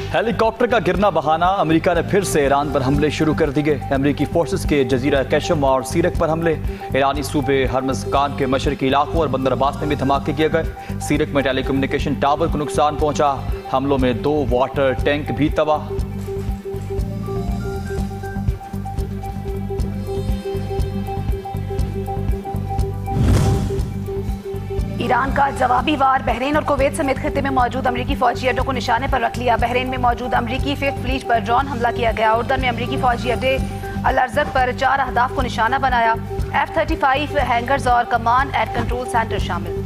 Helicopter का गिरना बहाना, अमेरिका ने फिर से ईरान पर हमले शुरू कर दिए। अमेरिकी फोर्सेस के जजीरा कैशम और सीरक पर हमले। ईरानी सूबे हरमज़गान के मशरकी इलाकों और बंदर अब्बास में भी धमाके किए गए। सीरक में टेलीकम्युनिकेशन टावर को नुकसान पहुंचा। हमलों में 2 वाटर टैंक भी तबाह। ईरान का जवाबी वार, बहरीन और कुवैत समेत खित्ते में मौजूद अमरीकी फौजी अड्डों को निशाने पर रख लिया। बहरीन में मौजूद अमरीकी 5th फ्लीट पर ड्रोन हमला किया गया। उर्दन में अमरीकी फौजी अड्डे अल अर्ज़क पर 4 अहदाफ को निशाना बनाया। F-35 हैंगर्स और कमांड एंड कंट्रोल सेंटर शामिल।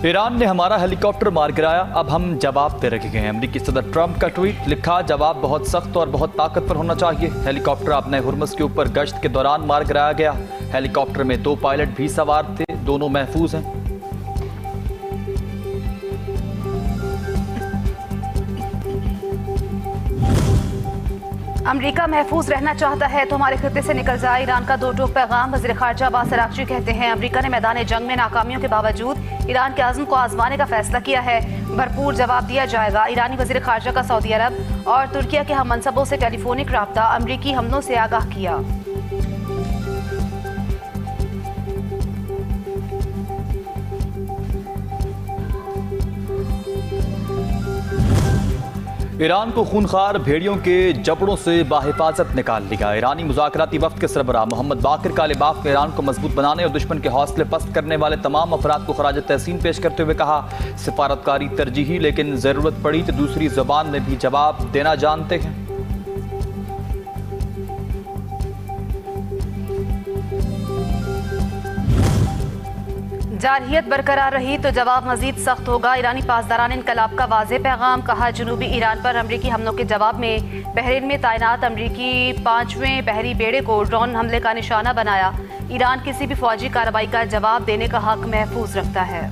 ईरान ने हमारा हेलीकॉप्टर मार गिराया, अब हम जवाब दे रहे हैं। अमेरिकी सदर ट्रंप का ट्वीट, लिखा जवाब बहुत सख्त और बहुत ताकतवर होना चाहिए। हेलीकॉप्टर अपने हुर्मुज़ के ऊपर गश्त के दौरान मार गिराया गया। हेलीकॉप्टर में 2 पायलट भी सवार थे, दोनों महफूज हैं। अमेरिका महफूज रहना चाहता है तो हमारे खित्ते से निकल जाए, ईरान का 2 टोक पैगाम। वज़ीर ख़ारजा अब्बास अराग़ची कहते हैं अमेरिका ने मैदान जंग में नाकामियों के बावजूद ईरान के आज़म को आजमाने का फैसला किया है, भरपूर जवाब दिया जाएगा। ईरानी वज़ीर ख़ारजा का सऊदी अरब और तुर्किया के हम मनसबों से टेलीफोनिक राब्ता, अमरीकी हमलों से आगाह किया। ईरान को खूनखार भेड़ियों के जबड़ों से बाहिफाजत निकाल लिया। ईरानी मुज़ाकराती वफ़द के सरबराह मोहम्मद बाकिर कालिबाफ ने ईरान को मजबूत बनाने और दुश्मन के हौसले पस्त करने वाले तमाम अफराद को खराज तहसीन पेश करते हुए कहा, सिफारतकारी तरजीही, लेकिन ज़रूरत पड़ी तो दूसरी ज़बान में भी जवाब देना जानते हैं। जारहियत बरकरार रही तो जवाब मजीद सख्त होगा। ईरानी पासदारान इनकलाब का वाज़ेह पैगाम, कहा जनूबी ईरान पर अमरीकी हमलों के जवाब में बहरीन में तैनात अमरीकी 5वें बहरी बेड़े को ड्रोन हमले का निशाना बनाया। ईरान किसी भी फौजी कार्रवाई का जवाब देने का हक महफूज रखता है।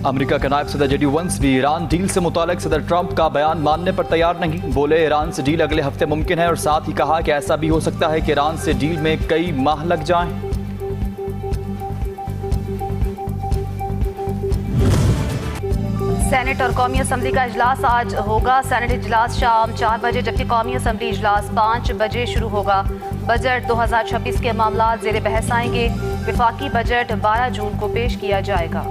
अमेरिका के नायब सदर जेडी वंस भी ईरान डील से मुतालिक सदर ट्रंप का बयान मानने पर तैयार नहीं। बोले ईरान से डील अगले हफ्ते मुमकिन है और साथ ही कहा कि ऐसा भी हो सकता है कि ईरान से डील में कई माह लग जाएं। सेनेट और कौमी असम्बली का इजलास आज होगा। सेनेट इजलास शाम 4 बजे जबकि कौमी असम्बली इजलास 5 बजे शुरू होगा। बजट 2026 के मामला ज़ेरे बहस आएंगे। विफाकी बजट 12 जून को पेश किया जाएगा।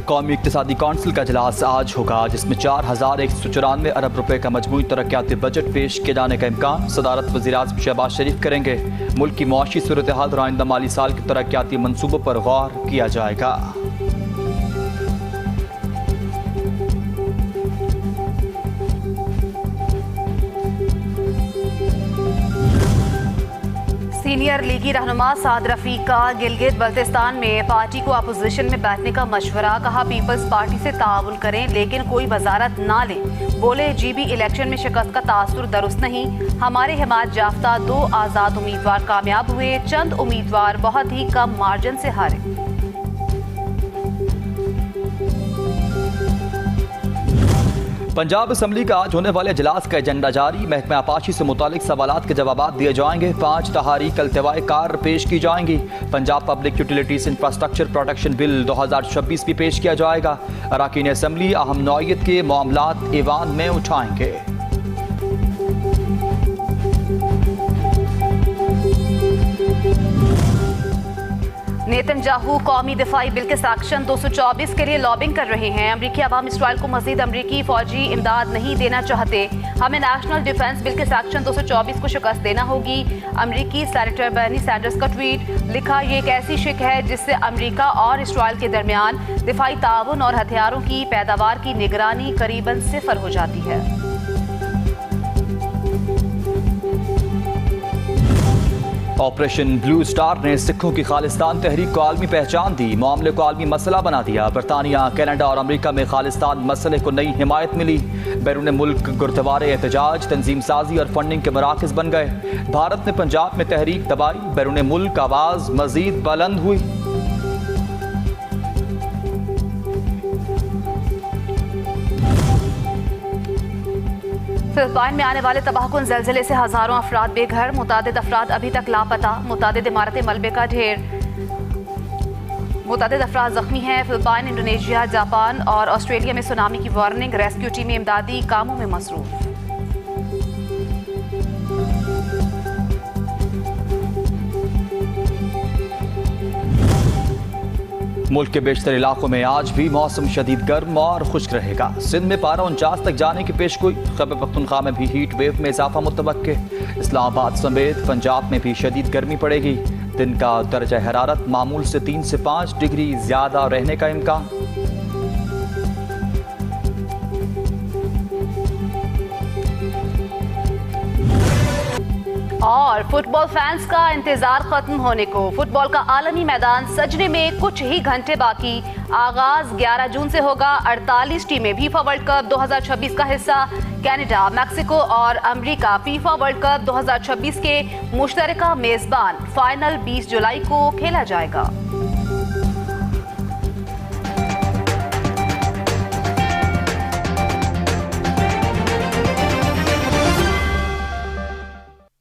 कौमी इक्तिसादी कौंसिल का इजलास आज होगा जिसमें 4194 अरब रुपए का मजमूई तरक्याती बजट पेश किए जाने का इम्कान। सदारत वज़ीर-ए-आज़म शहबाज शरीफ करेंगे। मुल्क की मुआशी सूरत हाल और आइंदा माली साल के तरक्याती मनसूबों पर गौर किया जाएगा। सीनियर लीगी रहनुमा साद रफीक का गिलगित बल्तिस्तान में पार्टी को अपोजिशन में बैठने का मशवरा, कहा पीपल्स पार्टी से ताउन करें लेकिन कोई वजारत ना लें। बोले जीबी इलेक्शन में शिकस्त का तासुर दुरुस्त नहीं, हमारे हिमायत याफ्ता 2 आज़ाद उम्मीदवार कामयाब हुए, चंद उम्मीदवार बहुत ही कम मार्जिन से हारे। पंजाब असम्बली का आज होने वाले इजलास का एजेंडा जारी। महकमा आपाशी से मुतालिक सवालात के जवाब दिए जाएंगे। 5 तहारीक अल्तवाए कार पेश की जाएंगी। Punjab public utilities infrastructure protection bill 2026 भी पेश किया जाएगा। अरकान असम्बली अहम नौइयत के मामलात ईवान में उठाएंगे। नेतन्याहू कौमी दिफाई बिल के सेक्शन 224 के लिए लॉबिंग कर रहे हैं। अमरीकी अवाम इसराइल को मजीद अमरीकी फौजी इमदाद नहीं देना चाहते। हमें नेशनल डिफेंस बिल के सेक्शन 224 को शिकस्त देना होगी। अमरीकी सेनेटर बर्नी सैंडर्स का ट्वीट, लिखा ये एक ऐसी शिक है जिससे अमरीका और इसराइल के दरमियान दिफाई ताउन और हथियारों की पैदावार की निगरानी करीबन 0 हो जाती है। ऑपरेशन ब्लू स्टार ने सिखों की खालिस्तान तहरीक को आलमी पहचान दी, मामले को आलमी मसला बना दिया। बरतानिया, कनाडा और अमेरिका में खालिस्तान मसले को नई हिमायत मिली। बैरून मुल्क गुरुद्वारे एहतजाज, तंजीम साजी और फंडिंग के मराकज़ बन गए। भारत ने पंजाब में तहरीक दबाई, बैरून मुल्क आवाज़ मजीद बुलंद हुई। फिलिपाइन में आने वाले तबाहकुन ज़लज़ले से हज़ारों अफराद बेघर, मुतादिद अफराद अभी तक लापता, मुतादिद इमारतें मलबे का ढेर, मुतादिद अफराद जख्मी हैं। फिलिपाइन, इंडोनेशिया, जापान और ऑस्ट्रेलिया में सुनामी की वार्निंग, रेस्क्यू टीमें इमदादी कामों में मसरूफ। मुल्क के बेशतर इलाकों में आज भी मौसम शदीद गर्म और खुश्क रहेगा। सिंध में पारा 49 तक जाने की पेशगोई, खैबर पख्तूनख्वा में भी हीट वेव में इजाफा मुतवक्के। इस्लामाबाद समेत पंजाब में भी शदीद गर्मी पड़ेगी। दिन का दर्जा हरारत मामूल से 3 से 5 डिग्री ज्यादा रहने का इम्कान। और फुटबॉल फैंस का इंतजार खत्म होने को, फुटबॉल का आलमी मैदान सजने में कुछ ही घंटे बाकी। आगाज 11 जून से होगा। 48 टीमें फीफा वर्ल्ड कप 2026 का हिस्सा। कनाडा, मैक्सिको और अमेरिका फीफा वर्ल्ड कप 2026 के मुश्तरका मेजबान। फाइनल 20 जुलाई को खेला जाएगा।